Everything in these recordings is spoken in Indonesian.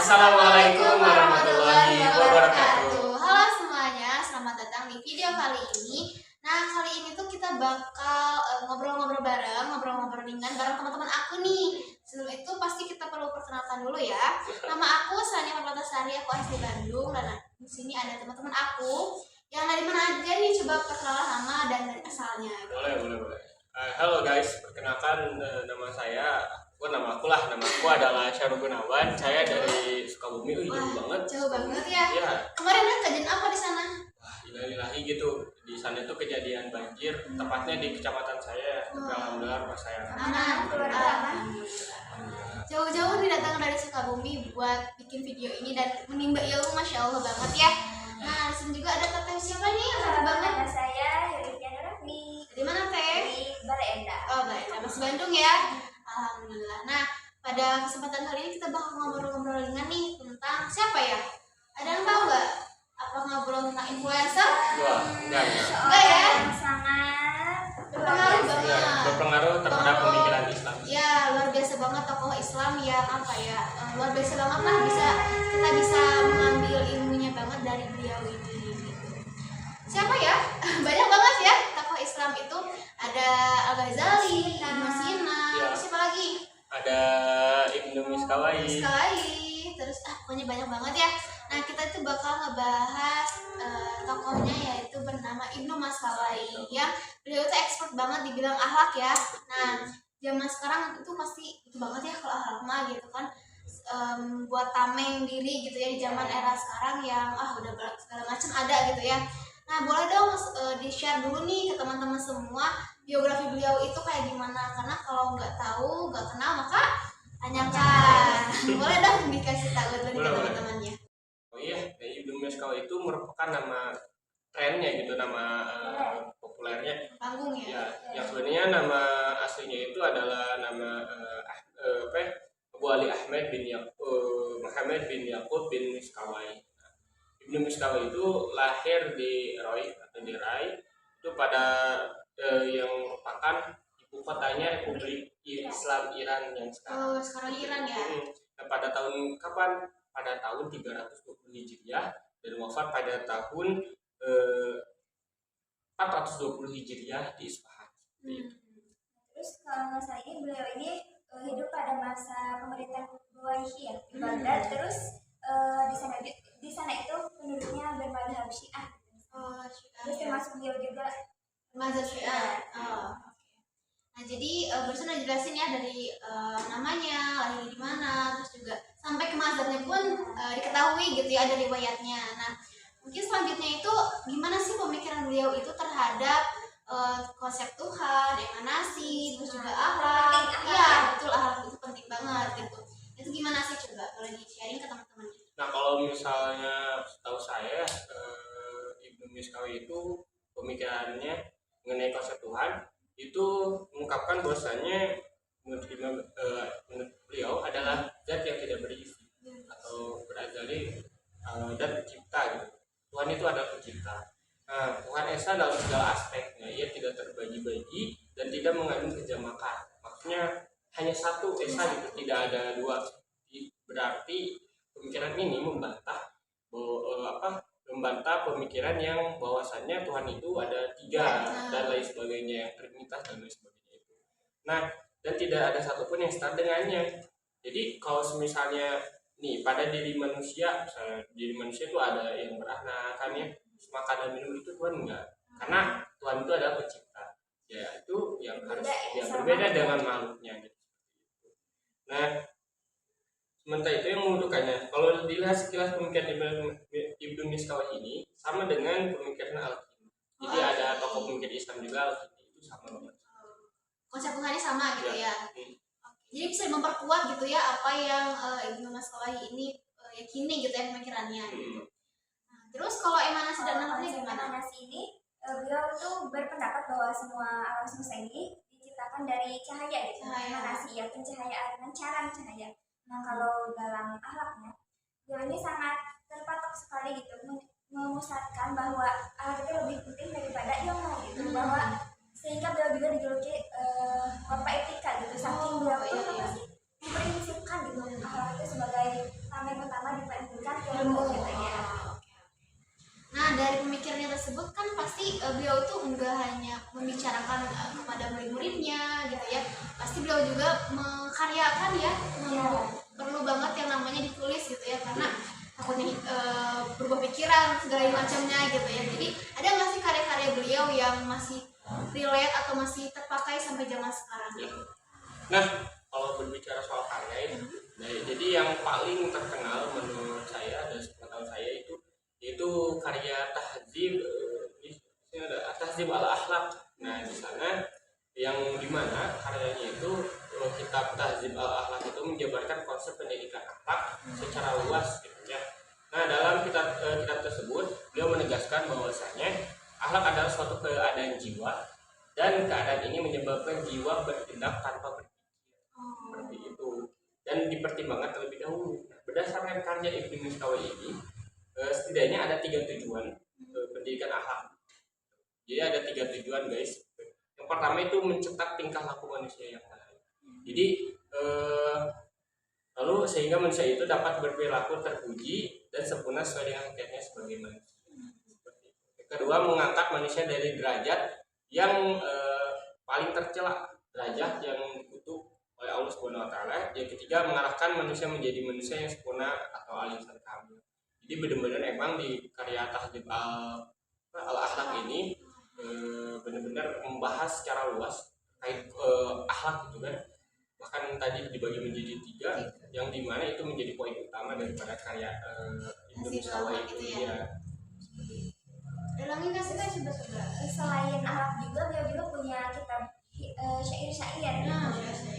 Assalamualaikum warahmatullahi wabarakatuh. Halo semuanya, selamat datang di video kali ini. Nah, kali ini tuh kita bakal ngobrol-ngobrol ringan bareng teman-teman aku nih. Sebelum itu pasti kita perlu perkenalkan dulu ya. Nama aku Sania Marwatasari, aku asli Bandung dan di sini ada teman-teman aku yang dari mana aja nih, coba perkenalan nama dan dari asalnya. Boleh. Halo guys, perkenalkan nama aku adalah Syarul Gunawan. Saya dari Sukabumi. Jauh banget. Jauh banget ya. Iya. Kemarin kejadian apa di sana? Wah, ilahi gitu. Di sana itu kejadian banjir, tepatnya di kecamatan saya. Tapi alhamdulillah pas saya aman. Jauh-jauh nih datang dari Sukabumi buat bikin video ini dan menimba ilmu, masya Allah banget ya. Nah, di sini juga ada teteh siapa nih yang satu banget? Nama saya Yuridiana Rafni. Dari mana teh? Dari Bale Endah. Oh, Bale Endah, masih Bandung ya. Alhamdulillah. Nah, pada kesempatan kali ini kita bakal ngobrol-ngobrol ringan nih tentang siapa ya? Ada yang tahu nggak? Apa ngobrol tentang influencer? Wah, enggak. Enggak ya? Yang sangat Berpengaruh banget. Berpengaruh terhadap pemikiran Islam. Ya, luar biasa banget tokoh Islam yang luar biasa banget lah, kita bisa mengambil ilmunya banget dari beliau ini gitu. Siapa ya? Banyak banget ya tokoh Islam itu. Ada Al-Ghazali, Ibnu Sina, Ya. siapa lagi? Ada Ibnu Miskawai. Terus pokoknya banyak banget ya. Nah, kita itu bakal ngebahas tokohnya, yaitu bernama Ibnu Miskawai, yang beliau itu expert banget dibilang akhlak ya. Nah, zaman sekarang itu pasti itu banget ya kalau akhlak mah gitu kan, buat tameng diri gitu ya di zaman era sekarang yang udah segala macam ada gitu ya. Nah, boleh dong di-share dulu nih ke teman-teman semua biografi beliau itu kayak gimana, karena kalau nggak tahu, nggak kenal, maka tanyakan. Boleh dong dikasih tahu dulu ke teman-temannya. Oh iya, Ibnu Miskawai itu merupakan nama trennya gitu, nama populernya. Panggung ya? Ya, yang sebenarnya nama aslinya itu adalah nama Abu Ali Muhammad bin Yaqub bin Miskawai. Ibnu Miskawai itu lahir di Rai itu pada yang merupakan ibu kotanya Republik Islam Iran yang sekarang. Oh, sekarang Iran ya? Nah, pada tahun 320 Hijriah dan wafat pada tahun 420 Hijriah di Isfahan. Terus kalau nggak salah ini beliau ini hidup pada masa pemerintahan Buwaihi ya di Baghdad. Terus di sana itu penduduknya bermadhab Syiah. Oh, Terus termasuk beliau juga mazhab Syiah. Oh, oke. Nah, jadi barusan udah jelasin ya dari namanya, lahir di mana, terus juga sampai ke mazhabnya pun diketahui gitu ya, ada riwayatnya. Nah, mungkin selanjutnya itu gimana sih pemikiran beliau itu terhadap konsep Tuhan, emanasi, terus juga akhlak. Iya, betul, akhlak itu penting banget gitu. Itu gimana sih, coba boleh di-sharing ke teman-temannya? Nah, kalau misalnya setahu saya Ibnu Miskawai itu pemikirannya mengenai konsep Tuhan itu mengungkapkan bahwasanya menurut beliau adalah zat yang tidak berisi atau berazali dan pencipta gitu. Tuhan itu adalah pencipta. Nah, Tuhan Esa dalam segala aspeknya, ia tidak terbagi-bagi dan tidak mengandung kejamakan. Maksudnya hanya satu Esa gitu, tidak ada dua. Berarti pemikiran ini membantah pemikiran yang bahwasannya Tuhan itu ada tiga dan lain sebagainya, yang trinitas dan lain sebagainya itu. Nah, dan tidak ada satupun yang setara dengannya. Jadi kalau misalnya nih pada diri manusia itu ada yang beranak kan ya, makan dan minum itu Tuhan enggak, karena Tuhan itu adalah pencipta. Ya itu yang harus yang berbeda dengan makhluknya gitu. Nah, sementara itu yang membutuhkannya, kalau dilihat sekilas pemikiran Ibnu Miskawai ini sama dengan pemikiran Al-Kindi. Jadi ada tokoh pemikir Islam juga, Al-Kindi itu sama banget. Konsep Tuhannya sama gitu ya. Jadi bisa memperkuat gitu ya apa yang Ibnu Miskawai ini yakini gitu ya pemikirannya gitu. Nah, terus kalau emanasi dan nafasnya gimana? Emanasi ini beliau tuh berpendapat bahwa semua alam semesta ini diciptakan dari cahaya gitu. Emanasi ya, pencahayaan, pancaran cahaya. Nah, kalau dalam akhlaknya, beliau ini sangat terpatok sekali gitu, memusatkan bahwa akhlak itu lebih penting daripada ilmu gitu, bahwa sehingga beliau juga dijuluki bapak etika gitu, saking beliau itu memprinsipkan gitu akhlak itu sebagai tameng utama enggak hanya membicarakan kepada murid-muridnya gitu ya, pasti beliau juga mengkaryakan ya, perlu banget yang namanya ditulis gitu ya, karena takutnya berubah pikiran segala macamnya gitu ya. Jadi ada nggak sih karya-karya beliau yang masih relate atau masih terpakai sampai zaman sekarang ya? Nah, kalau berbicara soal karya itu, jadi yang paling terkenal menurut saya dan sepengetahuan saya itu karya Tahdzib, ini ada Tahdzib al-Akhlaq. Nah, di sana yang dimana karyanya itu kitab Tahdzib al-Akhlaq itu menjabarkan konsep pendidikan akhlak secara luas gitu ya. Nah, dalam kitab tersebut beliau menegaskan bahwasanya akhlak adalah suatu keadaan jiwa dan keadaan ini menyebabkan jiwa bertindak tanpa berpikir seperti itu dan dipertimbangkan terlebih dahulu. Nah, berdasarkan karya Ibnu Miskawai ini setidaknya ada 3 tujuan pendidikan akhlak. Jadi ada 3 tujuan guys. Yang pertama itu mencetak tingkah laku manusia yang baik. Jadi lalu sehingga manusia itu dapat berperilaku terpuji dan sempurna sesuai dengan hakikatnya sebagai manusia. Kedua, mengangkat manusia dari derajat yang paling tercela, derajat yang dikutuk oleh Allah Subhanahu wa taala. Yang ketiga, mengarahkan manusia menjadi manusia yang sempurna atau al-insan kamil. Jadi benar-benar emang di karya Tahdzib al-Akhlaq ini benar-benar membahas secara luas terkait akhlak gitu kan. Bahkan tadi dibagi menjadi 3 yang dimana itu menjadi poin utama daripada karya Ibnu Miskawai itu ya. Dalangin kasih kan coba-coba. Selain akhlak juga beliau juga punya kitab syair-syair.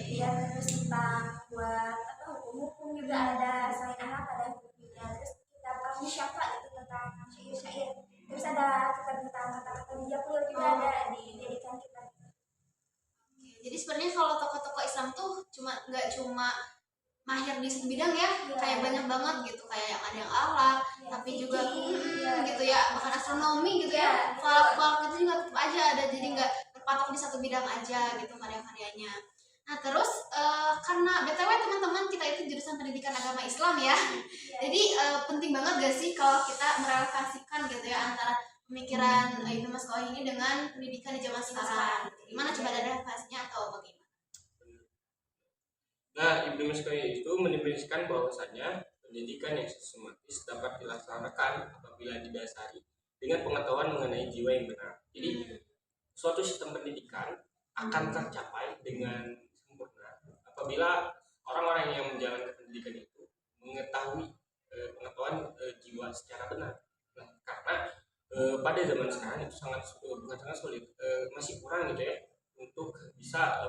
Dia terus tentang buat hukum-hukum juga ada. Selain akhlak ada hukumnya. Terus kitab Musyafa itu tentang syair-syair. Terus ada kitab tentang kata-kata bijak beliau juga ada dijadikan kitab. Jadi sebenarnya kalau tokoh-tokoh Islam tuh nggak cuma mahir di satu bidang ya, kayak banyak banget gitu, kayak yang ada yang akhlak, tapi juga gitu ya, bahkan astronomi gitu ya, falak itu juga tetap aja ada, jadi nggak terpatok di satu bidang aja gitu karya-karyanya. Nah terus karena BTW teman-teman kita itu jurusan pendidikan agama Islam ya, jadi penting banget gak sih kalau kita merelokasikan gitu ya antara pemikiran Ibnu Miskawai ini dengan pendidikan di zaman sekarang. Gimana coba ada relevasinya atau bagaimana? Nah, Ibnu Miskawai itu mendefinisikan bahwasanya pendidikan yang sistematis dapat dilaksanakan apabila didasari dengan pengetahuan mengenai jiwa yang benar. Jadi, suatu sistem pendidikan akan tercapai dengan sempurna apabila orang-orang yang menjalankan pendidikan itu mengetahui pengetahuan jiwa secara benar. Nah, karena pada zaman sekarang itu sangat sulit, masih kurang gitu ya untuk bisa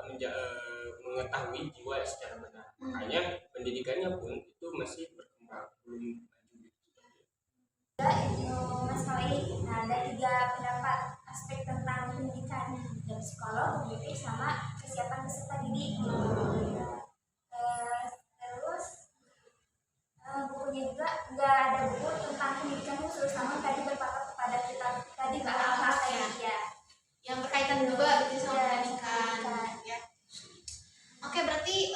mengetahui jiwa secara benar. Makanya pendidikannya pun itu masih berkembang, belum maju. Ibnu Miskawai ada 3 pendapat aspek tentang pendidikan, dari psikolog, kognitif, sama kesiapan peserta didik. Terus bukunya juga nggak ada buku tentang pendidikan khusus, namun tadi berpatok kepada kitab tadi akhlak ya, yang berkaitan juga gitu sama pendidikan ya. Oke, berarti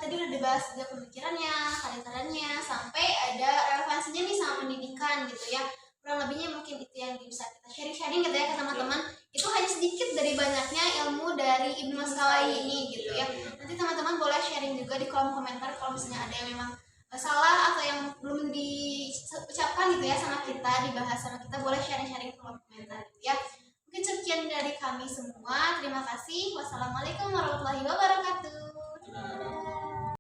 tadi udah dibahas juga pemikirannya, karya-karyanya, sampai ada relevansinya nih sama pendidikan gitu ya. Kurang lebihnya mungkin itu yang bisa kita sharing-sharing gitu ya ke teman-teman. Itu hanya sedikit dari banyaknya ilmu dari Ibnu Miskawai ini gitu ya. Nanti teman-teman boleh sharing juga di kolom komentar kalau misalnya ada yang memang salah atau yang belum diucapkan gitu ya sama kita, dibahas sama kita, boleh sharing-sharing di kolom komentar gitu ya. Mungkin sekian dari kami semua. Terima kasih. Wassalamualaikum warahmatullahi wabarakatuh.